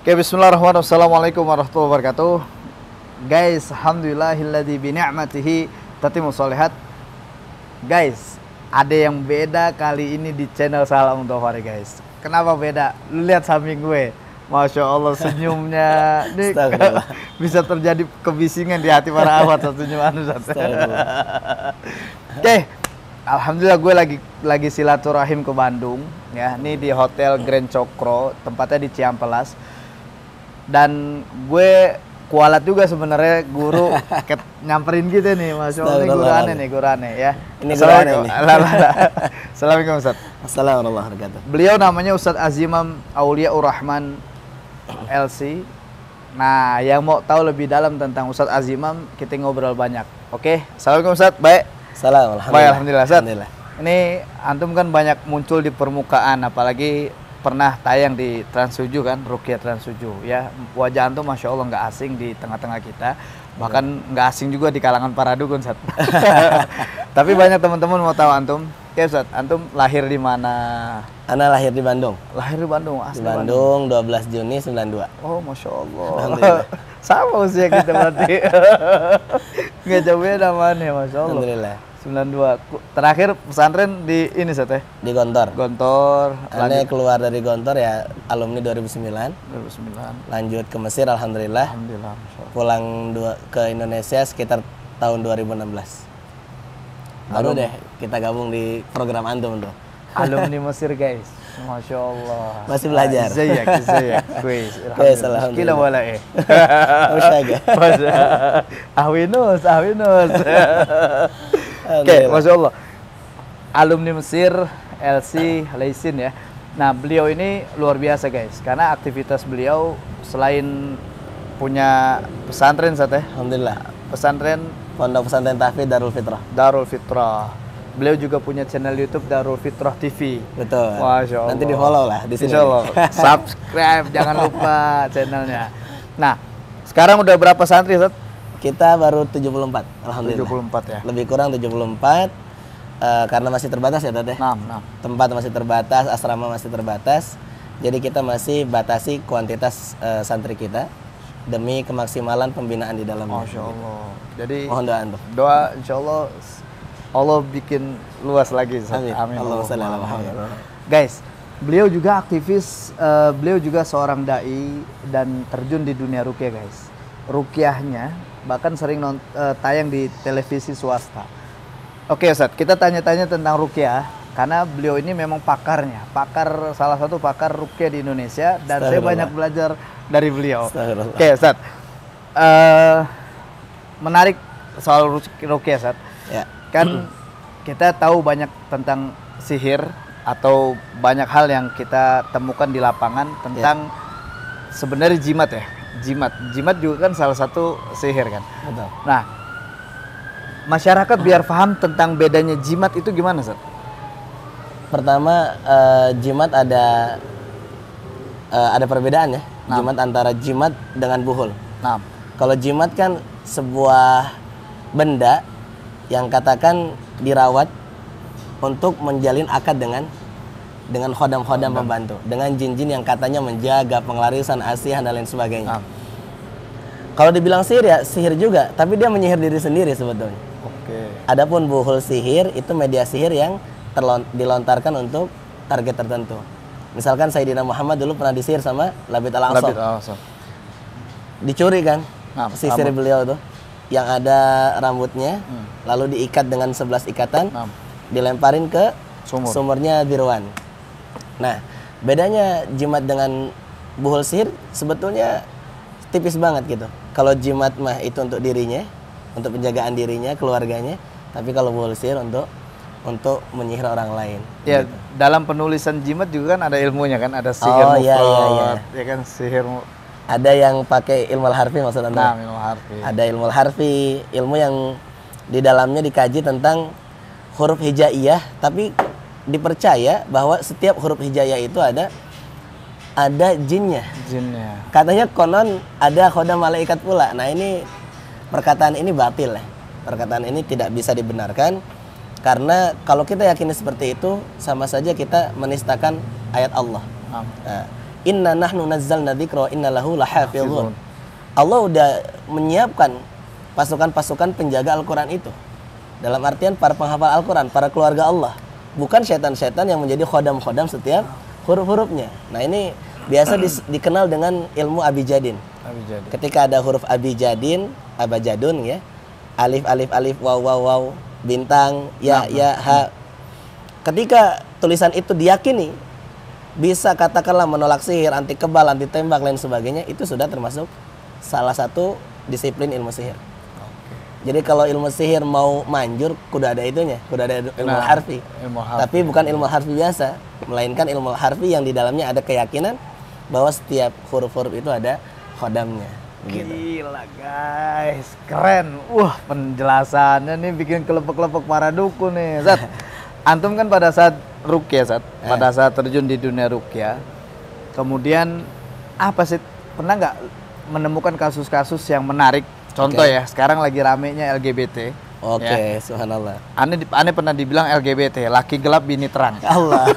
Oke, bismillahirrahmanirrahim. Assalamualaikum warahmatullahi wabarakatuh. Guys, alhamdulillahilladzi bi ni'matihi tatimmu sholihat. Guys, ada yang beda kali ini di channel Salam Dhafari, guys. Kenapa beda? Lu lihat samping gue. Masya Allah senyumnya. Nih, bisa terjadi kebisingan di hati para awat senyum anu. Oke, alhamdulillah gue lagi silaturahim ke Bandung ya. Ini di Hotel Grand Cokro, tempatnya di Ciampelas. Dan gue kualat juga sebenarnya guru nyamperin kita nih, Masya Allah. Ini guru aneh ya. Ini guru aneh nih. Assalamualaikum Ustaz. Assalamualaikum warahmatullahi wabarakatuh. Beliau namanya Ustaz Azimam Auliaur Rahman LC. Nah, yang mau tahu lebih dalam tentang Ustaz Azimam, kita ngobrol banyak. Oke, Assalamualaikum Ustaz. Baik. Assalamualaikum. Baik, alhamdulillah Ustaz. Alhamdulillah. Ini antum kan banyak muncul di permukaan, apalagi pernah tayang di Trans 7 kan, Ruqyah Trans 7 ya. Wajah antum Masya Allah nggak asing di tengah-tengah kita, bahkan nggak asing juga di kalangan para dukun, Ustaz. Tapi banyak teman-teman mau tahu antum. Oke Ustaz, antum lahir di mana? Ana lahir di Bandung. Lahir di Bandung, asli Di Bandung 12 Juni 92. Oh, Masya Allah. Alhamdulillah. Sama usia kita berarti. Nggak jauh beda mana, Masya Allah. Alhamdulillah. 92. Terakhir pesantren di ini Ustaz ya? Di Gontor. Gontor. Ana keluar dari Gontor ya alumni 2009. 2009. Lanjut ke Mesir alhamdulillah. Alhamdulillah, Masya Allah. Pulang ke Indonesia sekitar tahun 2016. Baru deh kita gabung di program antum tuh. Alumni Mesir, guys. Masya Allah. Masih belajar. ازيك كويس. كويس الحمد Kila لله. wala eh. Ushaga. Ahwinus. Oke, Masya Allah. Alumni Mesir, LC Laisin ya. Nah, beliau ini luar biasa, guys. Karena aktivitas beliau selain punya pesantren, Ustaz ya. Alhamdulillah. Pesantren Pondok Pesantren Tahfidz Darul Fitrah. Darul Fitrah. Beliau juga punya channel YouTube Darul Fitrah TV. Betul. Masya Allah. Nanti di follow lah di sini. Insya Allah. Subscribe, jangan lupa channelnya. Nah, sekarang udah berapa santri, Ustaz? Kita baru 74, alhamdulillah. 74 ya. Lebih kurang 74 karena masih terbatas ya, Teh. 6. Tempat masih terbatas, asrama masih terbatas. Jadi kita masih batasi kuantitas santri kita demi kemaksimalan pembinaan di dalamnya. Masya Allah. Jadi Mohon doa antum. doa insya Allah Allah bikin luas lagi. Ustaz. Amin. Amin. Allahumma shalli ala Allahumma Muhammad. amin. Guys, beliau juga aktivis, beliau juga seorang dai dan terjun di dunia ruqyah, guys. Ruqyahnya bahkan sering tayang di televisi swasta. Oke Ustaz, kita tanya-tanya tentang ruqyah karena beliau ini memang pakarnya, salah satu pakar ruqyah di Indonesia dan saya banyak belajar dari beliau. Oke Ustaz, menarik soal ruqyah Ustaz. Ya. Kan kita tahu banyak tentang sihir atau banyak hal yang kita temukan di lapangan tentang sebenarnya jimat ya. Jimat juga kan salah satu sihir kan. Betul. Nah, masyarakat biar paham tentang bedanya jimat itu gimana, Ustaz? Pertama jimat ada perbedaan ya. Jimat antara jimat dengan buhul. Nah, Kalau jimat kan sebuah benda yang katakan dirawat untuk menjalin akad dengan khodam-khodam pembantu, dengan jin-jin yang katanya menjaga penglarisan, asihan dan lain sebagainya. Kalau dibilang sihir ya sihir juga, tapi dia menyihir diri sendiri sebetulnya. oke. Adapun buhul sihir itu media sihir yang dilontarkan untuk target tertentu. Misalkan Sayyidina Muhammad dulu pernah disihir sama Labid al-A'sam. Dicuri kan sisir beliau tuh yang ada rambutnya, lalu diikat dengan 11 ikatan, dilemparin ke sumurnya Dirwan. Nah, bedanya jimat dengan buhul sihir sebetulnya tipis banget gitu. Kalau jimat mah itu untuk dirinya, untuk penjagaan dirinya, keluarganya, tapi kalau buhul sihir untuk menyihir orang lain. Ya, gitu. dalam penulisan jimat juga kan ada ilmunya kan, ada sihir mufrad, ya kan sihir. Ada yang pakai ilmu harfi maksud Anda? Ilmu harfi. Ada ilmu harfi, ilmu yang di dalamnya dikaji tentang huruf hijaiyah, tapi dipercaya bahwa setiap huruf hijaiyah itu ada jinnya. Katanya konon ada khodam malaikat pula. Nah, ini perkataan ini batil ya. Perkataan ini tidak bisa dibenarkan karena kalau kita yakini seperti itu sama saja kita menistakan ayat Allah. Nah, Inna nahnu nazzalna dzikra wa inna lahu lahafizun. Allah udah menyiapkan pasukan-pasukan penjaga Al-Quran itu. Dalam artian para penghafal Al-Quran, para keluarga Allah. Bukan setan-setan yang menjadi khodam-khodam setiap huruf-hurufnya. Nah ini biasa dikenal dengan ilmu abijadin. Ketika ada huruf abijadin, abajadun ya, alif, alif, alif, waw, waw, waw, bintang, ya, ya, ha. Ketika tulisan itu diyakini bisa katakanlah menolak sihir, anti kebal, anti tembak, lain sebagainya, itu sudah termasuk salah satu disiplin ilmu sihir. Jadi kalau ilmu sihir mau manjur, kudu ada itunya, kudu ada ilmu harfi. Tapi bukan ilmu harfi biasa, melainkan ilmu harfi yang di dalamnya ada keyakinan bahwa setiap huruf-huruf itu ada khodamnya. Gila guys, keren. Wah, penjelasannya nih bikin kelepek-kelepek para dukun nih. Zat, antum kan pada saat ruqyah, pada saat terjun di dunia ruqyah, kemudian apa sih, pernah nggak menemukan kasus-kasus yang menarik? Contoh ya, sekarang lagi ramenya LGBT. Oke, subhanallah. Aneh pernah dibilang LGBT, laki gelap bini terang. Allah.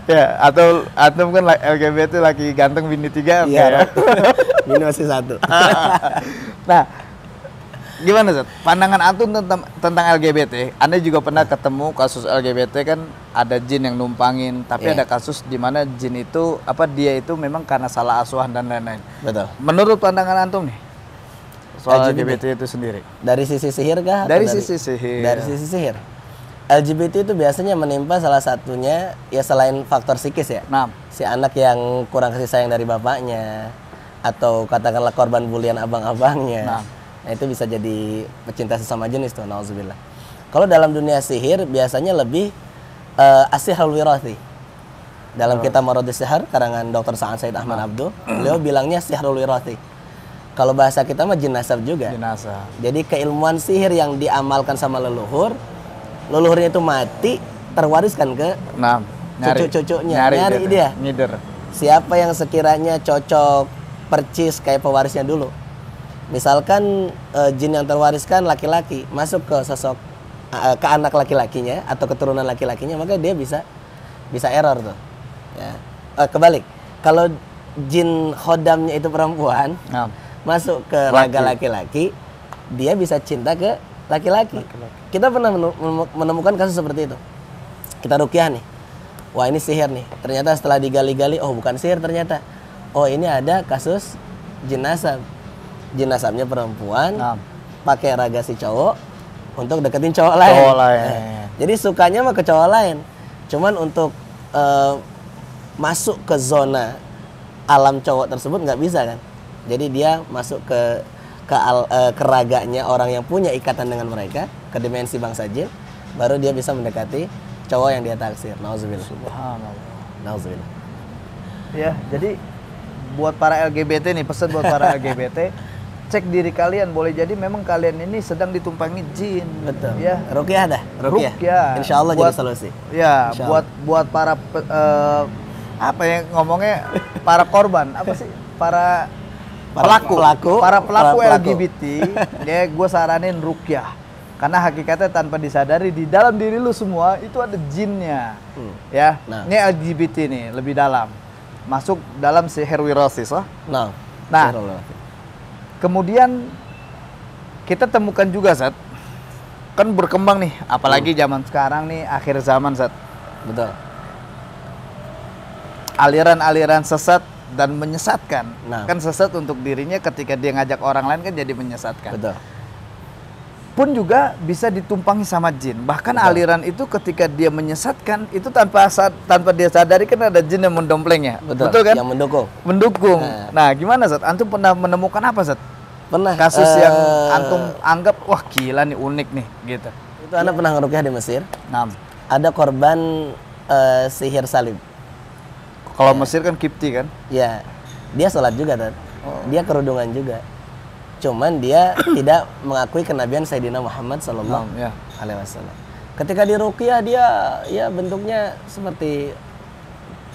Ya, atau antum kan LGBT laki ganteng bini 3. Iya. Bini masih 1. Nah, gimana Zat? Pandangan antum tentang LGBT? Anda juga pernah ketemu kasus LGBT kan, ada jin yang numpangin, tapi ada kasus di mana jin itu dia itu memang karena salah asuhan dan lain-lain. Betul. Menurut pandangan antum nih soal LGBT itu sendiri? Dari sisi sihir kah? Dari sisi sihir. Dari sisi sihir. LGBT itu biasanya menimpa salah satunya ya selain faktor psikis ya. Nah, si anak yang kurang kasih sayang dari bapaknya, atau katakanlah korban bulian abang-abangnya. Nah, itu bisa jadi pecinta sesama jenis tuh, nauzubillah. Kalau dalam dunia sihir biasanya lebih as-sihrul wirathi. Dalam kitab Maradus Sihar karangan Dr. Sa'ad Said Ahmad Abduh, beliau bilangnya sihrul wirathi. Kalau bahasa kita mah jin nasab juga. Jin nasab. Jadi keilmuan sihir yang diamalkan sama leluhurnya itu mati, terwariskan ke cucu-cucunya. Nyari dia. Ngider. Siapa yang sekiranya cocok percis kayak pewarisnya dulu. Misalkan jin yang terwariskan laki-laki masuk ke sosok ke anak laki-lakinya atau keturunan laki-lakinya, maka dia bisa error tuh. Ya. Kebalik. Kalau jin khodamnya itu perempuan, masuk ke raga laki-laki, dia bisa cinta ke laki-laki. Kita pernah menemukan kasus seperti itu. Kita ruqyah nih. Wah, ini sihir nih. Ternyata setelah digali-gali, oh bukan sihir ternyata. Oh, ini ada kasus jin nasab. Jin nasabnya perempuan, pakai raga si cowok untuk deketin cowok lain. Jadi sukanya mah ke cowok lain. Cuman untuk masuk ke zona alam cowok tersebut nggak bisa kan. Jadi dia masuk ke raganya orang yang punya ikatan dengan mereka, ke dimensi bangsa jin, baru dia bisa mendekati cowok yang dia taksir. Nauzubillah. Subhanallah. Nauzubillah. Ya, jadi buat para LGBT nih, pesan buat para LGBT, cek diri kalian, boleh jadi memang kalian ini sedang ditumpangi jin. Betul. Ya. Ruqyah dah. Ruqyah. Insya Allah jadi solusi. Ya, buat para para korban, para pelaku LGBT, ya gue saranin ruqyah. Karena hakikatnya tanpa disadari di dalam diri lu semua itu ada jinnya. Ya. Ini LGBT nih lebih dalam. Masuk dalam sihir wirathi, Nah. Kemudian kita temukan juga Zat, kan berkembang nih, apalagi zaman sekarang nih, akhir zaman Zat. Betul. Aliran-aliran sesat dan menyesatkan. Kan sesat untuk dirinya, ketika dia ngajak orang lain kan jadi menyesatkan. Betul. Pun juga bisa ditumpangi sama jin. Bahkan aliran itu ketika dia menyesatkan, itu tanpa dia sadari kan ada jin yang mendomplengnya. Betul kan? Yang mendukung. Nah, gimana Zat? Antum pernah menemukan apa Zat? Pernah. Kasus yang antum anggap wah gila nih, unik nih gitu. Itu anak pernah ngeruqyah di Mesir. Ada korban sihir salib. Kalau Mesir kan Kipti kan? Ya, dia sholat juga kan. Dia kerudungan juga. Cuman dia tidak mengakui kenabian Sayyidina Muhammad sallallahu alaihi wasallam. Ketika di ruqyah dia ya bentuknya seperti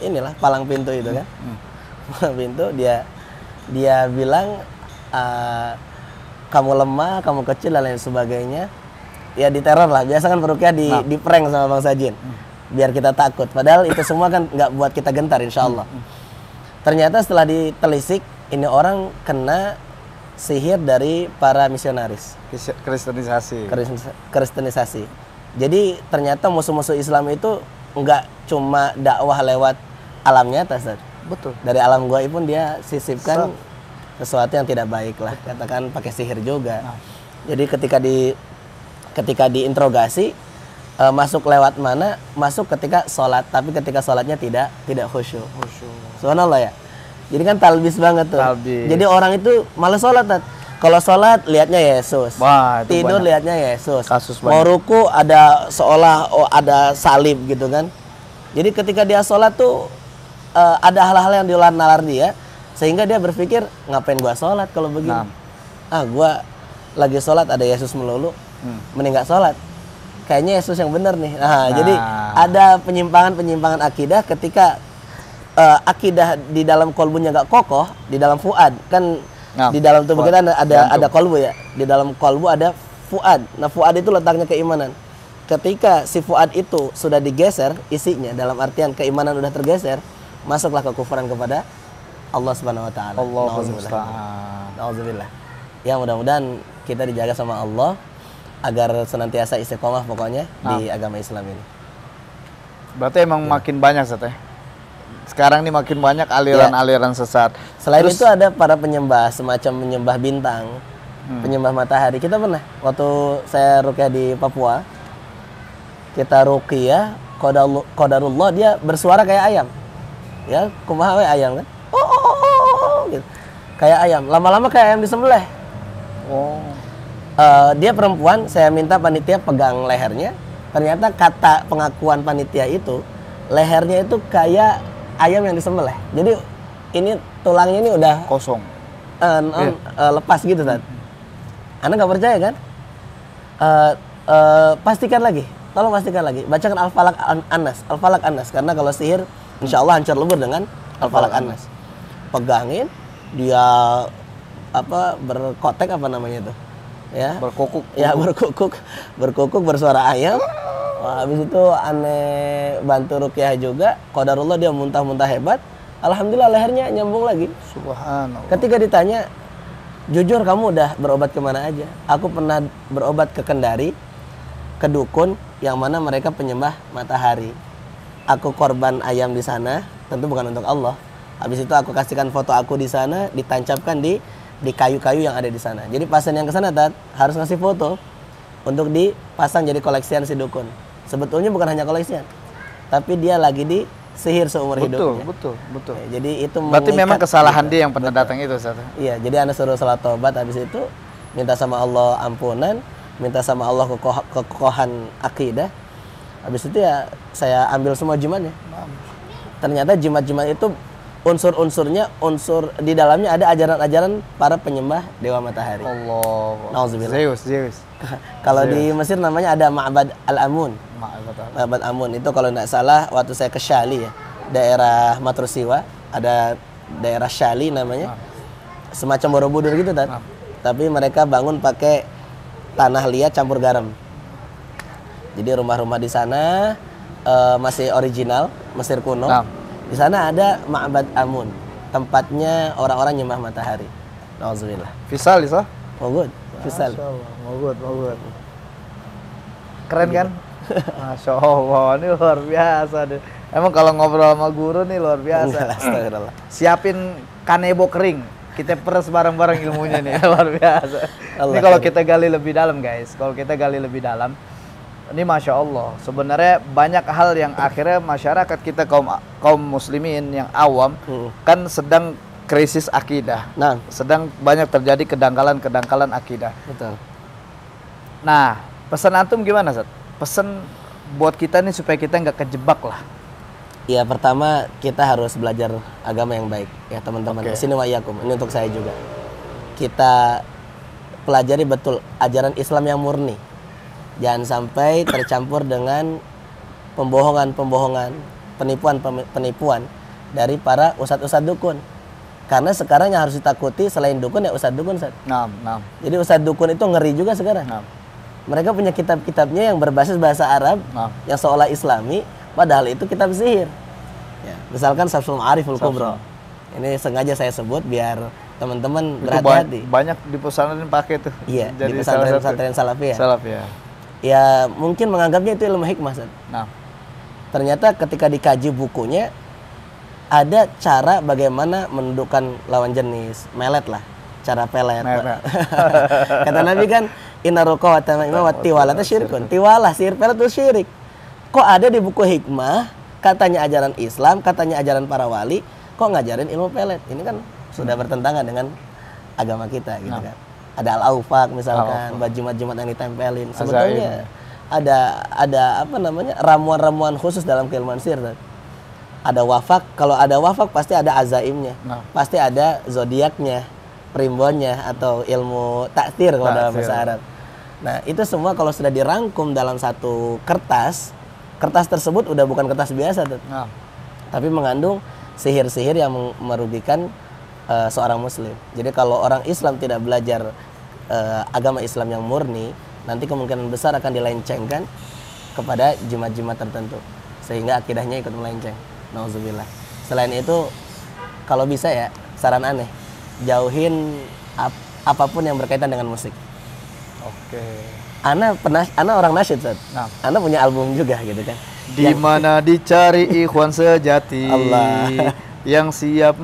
inilah palang pintu itu kan. Palang pintu, dia bilang kamu lemah, kamu kecil dan lain sebagainya. Ya diteror lah. Biasa kan peruqyah di prank sama bangsa jin. biar kita takut. Padahal itu semua kan nggak buat kita gentar, insya Allah. Ternyata setelah ditelisik, ini orang kena sihir dari para misionaris. Kristenisasi. Jadi ternyata musuh-musuh Islam itu nggak cuma dakwah lewat alam nyata, Ustaz. Betul. Dari alam gaib pun dia sisipkan sesuatu yang tidak baik lah. Katakan pakai sihir juga. Jadi ketika diinterogasi, masuk lewat mana? Masuk ketika sholat, tapi ketika sholatnya tidak khusyuk. Subhanallah ya. Jadi kan talbis banget tuh. Jadi orang itu malah sholat. Kalau sholat lihatnya Yesus, tidur lihatnya Yesus. Mau ruku ada seolah ada salib gitu kan. Jadi ketika dia sholat tuh ada hal-hal yang nalar dia, sehingga dia berpikir ngapain gua sholat kalau begini. Gua lagi sholat ada Yesus melulu, mending nggak sholat. Kayaknya Yesus yang benar nih. Jadi ada penyimpangan akidah ketika akidah di dalam kolbunya nggak kokoh, di dalam fuad kan di dalam tubuh kita ada kolbu ya. Di dalam kolbu ada fuad. Nah fuad itu letaknya keimanan. Ketika si fuad itu sudah digeser isinya, dalam artian keimanan udah tergeser, masuklah kekufuran kepada Allah Subhanahu Wa Taala. Alhamdulillah. Ya mudah-mudahan kita dijaga sama Allah agar senantiasa istiqomah pokoknya di agama Islam ini. Berarti emang makin banyak Ustaz ya? Sekarang nih makin banyak aliran-aliran sesat. Selain itu ada para penyembah, semacam menyembah bintang, penyembah matahari. Kita pernah waktu saya ruqyah di Papua, kita ruqyah, qadarullah dia bersuara kayak ayam. Ya, kumaha we ayam kan? Gitu. Kayak ayam. Lama-lama kayak ayam disembelih. Dia perempuan, saya minta panitia pegang lehernya. Ternyata kata pengakuan panitia itu, lehernya itu kayak ayam yang disembelih. Jadi ini tulangnya ini udah kosong, lepas gitu kan. Anda nggak percaya kan? Pastikan lagi, tolong pastikan lagi. Bacakan Al-Falaq An-Nas, karena kalau sihir, insya Allah hancur lebur dengan Al-Falaq An-Nas. Pegangin, dia berkotek apa namanya itu? Ya, berkukuk. Ya berkukuk bersuara ayam. Habis itu aneh bantu ruqyah juga, qadarullah dia muntah-muntah hebat. Alhamdulillah lehernya nyambung lagi. Subhanallah. Ketika ditanya, jujur kamu udah berobat kemana aja? Aku pernah berobat ke Kendari, ke dukun yang mana mereka penyembah matahari. Aku korban ayam di sana, tentu bukan untuk Allah. Habis itu aku kasihkan foto aku di sana, ditancapkan di kayu-kayu yang ada di sana. Jadi pasien yang ke sana harus ngasih foto untuk dipasang jadi koleksian si dukun. Sebetulnya bukan hanya koleksian, tapi dia lagi di sihir seumur hidupnya. Betul. Ya, jadi itu berarti memang kesalahan dia yang pernah datang itu, Ustaz. Iya, jadi Anda suruh salat taubat, habis itu minta sama Allah ampunan, minta sama Allah kekokohan akidah. Habis itu ya saya ambil semua jimatnya. Ternyata jimat-jimat itu unsur-unsurnya, unsur di dalamnya ada ajaran-ajaran para penyembah dewa matahari. Allah. Nauzubillah. Zeus. Kalau di Mesir namanya ada Ma'bad Al-Amun. Ma'bad Amun itu kalau tidak salah waktu saya ke Shali ya, daerah Matrusiwa, ada daerah Shali namanya. Semacam Borobudur gitu kan. Tapi mereka bangun pakai tanah liat campur garam. Jadi rumah-rumah di sana masih original Mesir kuno. Di sana ada Ma'bad Amun, tempatnya orang-orang nyembah matahari. Nauzubillah. Fisal Isa? Mogud. Fisal. Mogud. Keren kan? Masya Allah, ini luar biasa deh. Emang kalau ngobrol sama guru nih luar biasa. Astagfirullah. Siapin kanebo kering, kita peres bareng-bareng ilmunya nih, luar biasa. Ini kalau kita gali lebih dalam guys, ini Masya Allah, sebenarnya banyak hal yang akhirnya masyarakat kita kaum muslimin yang awam kan sedang krisis akidah. Sedang banyak terjadi kedangkalan akidah. Betul. Nah, pesan antum gimana, Ustaz? Pesan buat kita nih supaya kita nggak kejebak lah. Ya, pertama kita harus belajar agama yang baik ya teman-teman. Sini wa iyakum. Ini untuk saya juga. Kita pelajari betul ajaran Islam yang murni. Jangan sampai tercampur dengan pembohongan, penipuan dari para ustadz-ustadz dukun. Karena sekarang yang harus ditakuti selain dukun ya ustadz dukun, Ustadz. Jadi ustadz dukun itu ngeri juga sekarang. Mereka punya kitab-kitabnya yang berbasis bahasa Arab, yang seolah Islami, Padahal itu kitab sihir. Ya, misalkan Syamsul Ma'ariful Kubra. Ini sengaja saya sebut biar teman-teman berhati-hati. Banyak di pesantren pakai tuh. Iya, di pesantren Salafi ya. Salafi ya. Ya, mungkin menganggapnya itu ilmu hikmah. Nah, ternyata ketika dikaji bukunya ada cara bagaimana menundukkan lawan jenis, melet lah, cara pelet. Kata Nabi kan, inna ruqa wa tama'ima wa tiwala itu syirkun. Tiwala, sihir pelet itu syirik. Kok ada di buku hikmah, katanya ajaran Islam, katanya ajaran para wali, kok ngajarin ilmu pelet? Ini kan sudah bertentangan dengan agama kita gitu kan. Ada al-aufaq misalkan, baju-baju yang ditempelin. Sebetulnya ada apa namanya? Ramuan-ramuan khusus dalam keilmuan sihir. Ada wafak, kalau ada wafak pasti ada azaimnya. Pasti ada zodiaknya, primbonnya atau ilmu takdir kalau dalam bahasa Arab. Nah, itu semua kalau sudah dirangkum dalam satu kertas tersebut udah bukan kertas biasa tuh. Tapi mengandung sihir-sihir yang merugikan seorang muslim. Jadi kalau orang Islam tidak belajar agama Islam yang murni, nanti kemungkinan besar akan dilencengkan kepada jimat-jimat tertentu sehingga akidahnya ikut melenceng. Nauzubillah. Selain itu, kalau bisa ya, saran aneh, jauhin apapun yang berkaitan dengan musik. Oke. Ana orang nasyid, Ustaz. Ana punya album juga gitu kan. Di mana dicari ikhwan sejati Allah yang siap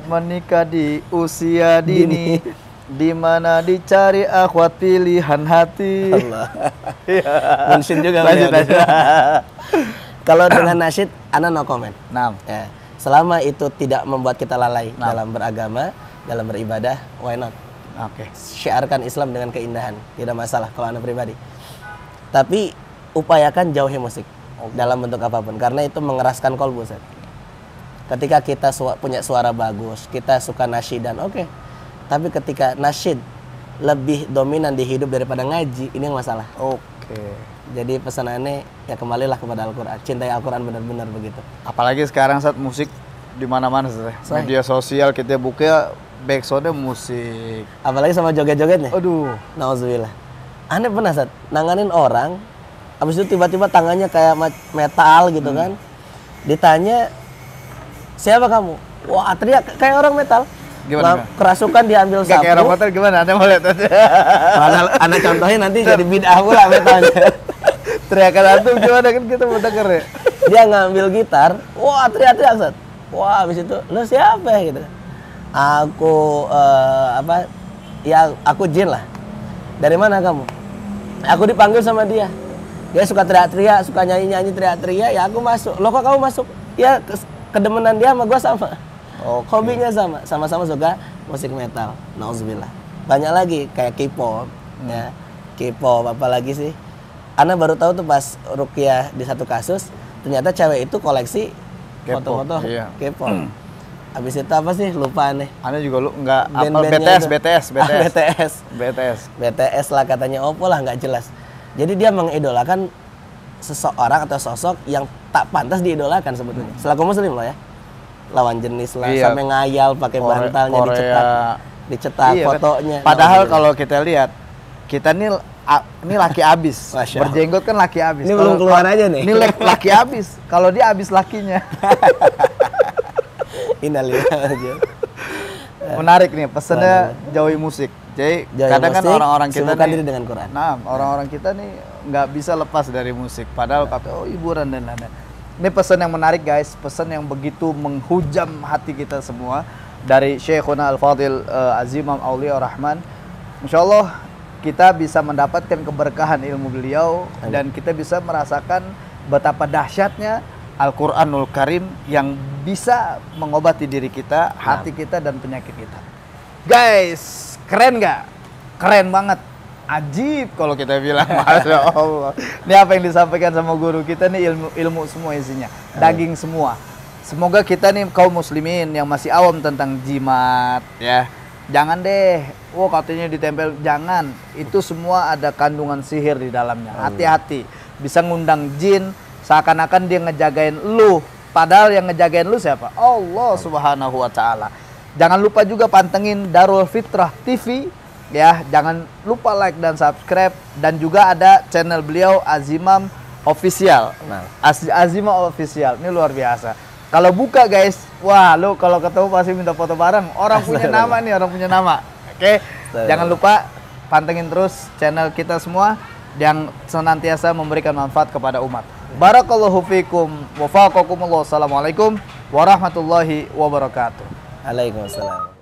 menikah di usia dini. Di mana dicari akhwat pilihan hati. Allah. Mention juga. Kalau dengan nasyid, ana no comment. Ya, selama itu tidak membuat kita lalai dalam beragama, dalam beribadah, why not? Syiarkan Islam dengan keindahan, tidak masalah kalau ana pribadi. Tapi upayakan jauhi musik dalam bentuk apapun, karena itu mengeraskan kolbu. Ketika kita punya suara bagus, kita suka nasyidan, oke. Tapi ketika nasyid lebih dominan di hidup daripada ngaji, ini yang masalah. Jadi pesanannya ya kembalilah kepada Al-Quran, cintai Al-Quran benar-benar begitu. Apalagi sekarang saat musik di mana-mana, media sosial kita buka backsoundnya musik. Apalagi sama joget-jogetnya. Aduh, nauzubillah. Aneh pernah saat nanganin orang, habis itu tiba-tiba tangannya kayak metal gitu kan. Ditanya, siapa kamu? Wah, teriak kayak orang metal. Gimana? Kerasukan diambil sapu. Kayak orang metal gimana? Anda mau lihat aja. Anak contohnya nanti jadi bid'ah pula metalnya. Teriakan antum gimana kan kita mau denger ya. Dia ngambil gitar, wah teriak-teriak, Ustaz. Wah, habis itu, lu siapa gitu. Aku aku jin lah. Dari mana kamu? Aku dipanggil sama dia. Dia suka teriak-teriak, suka nyanyi-nyanyi teriak-teriak, ya aku masuk. Loh kok kamu masuk? Ya kedemenan dia sama gua sama. Hobinya sama-sama suka musik metal. Nauzubillah. Banyak lagi kayak K-pop, ya. K-pop apalagi sih? Ana baru tahu tuh pas ruqyah di satu kasus, ternyata cewek itu koleksi foto-foto K-pop. Habis itu apa sih? Lupa aneh. Ana juga nggak apa BTS lah katanya, opo lah nggak jelas. Jadi dia mengidolakan seseorang atau sosok yang tak pantas diidolakan sebetulnya. Selaku muslim loh ya. Lawan jenis lah, sampai ngayal pakai bantalnya dicetak fotonya. Padahal kalau kita lihat, kita ini laki abis, berjenggot kan laki abis. Ini belum keluar aja nih. Ini laki abis, kalau dia abis lakinya. Innalillahi. Menarik nih pesannya, jauhi musik. Jadi kadang kan orang-orang kita sibukkan diri dengan Quran. Orang-orang kita nih nggak bisa lepas dari musik. Padahal kata hiburan dan lain-lain. Ini pesan yang menarik guys, pesan yang begitu menghujam hati kita semua dari Syekhuna Al-Fadil Azimam Aulia Rahman. Insyaallah kita bisa mendapatkan keberkahan ilmu beliau. Dan kita bisa merasakan betapa dahsyatnya Al-Quranul Karim yang bisa mengobati diri kita, hati kita, dan penyakit kita. Guys, keren nggak? Keren banget. Ajib kalau kita bilang. Masya Allah. Ini apa yang disampaikan sama guru kita nih, ilmu semua isinya. Daging semua. Semoga kita nih kaum muslimin yang masih awam tentang jimat ya. Jangan deh, katanya ditempel. Jangan. Itu semua ada kandungan sihir di dalamnya. Hati-hati. Bisa ngundang jin, seakan-akan dia ngejagain lu. Padahal yang ngejagain lu siapa? Allah Subhanahu wa Ta'ala. Jangan lupa juga pantengin Darul Fitrah TV. Ya, jangan lupa like dan subscribe. Dan juga ada channel beliau Azimam official. Nah. Azima official. Ini luar biasa. Kalau buka guys, wah lu kalau ketemu pasti minta foto bareng. Orang punya nama nih, orang punya nama. Oke. Jangan lupa pantengin terus channel kita semua yang senantiasa memberikan manfaat kepada umat. Barakallahu fikum wa faqakumullah. Assalamualaikum warahmatullahi wabarakatuh. Waalaikumsalam.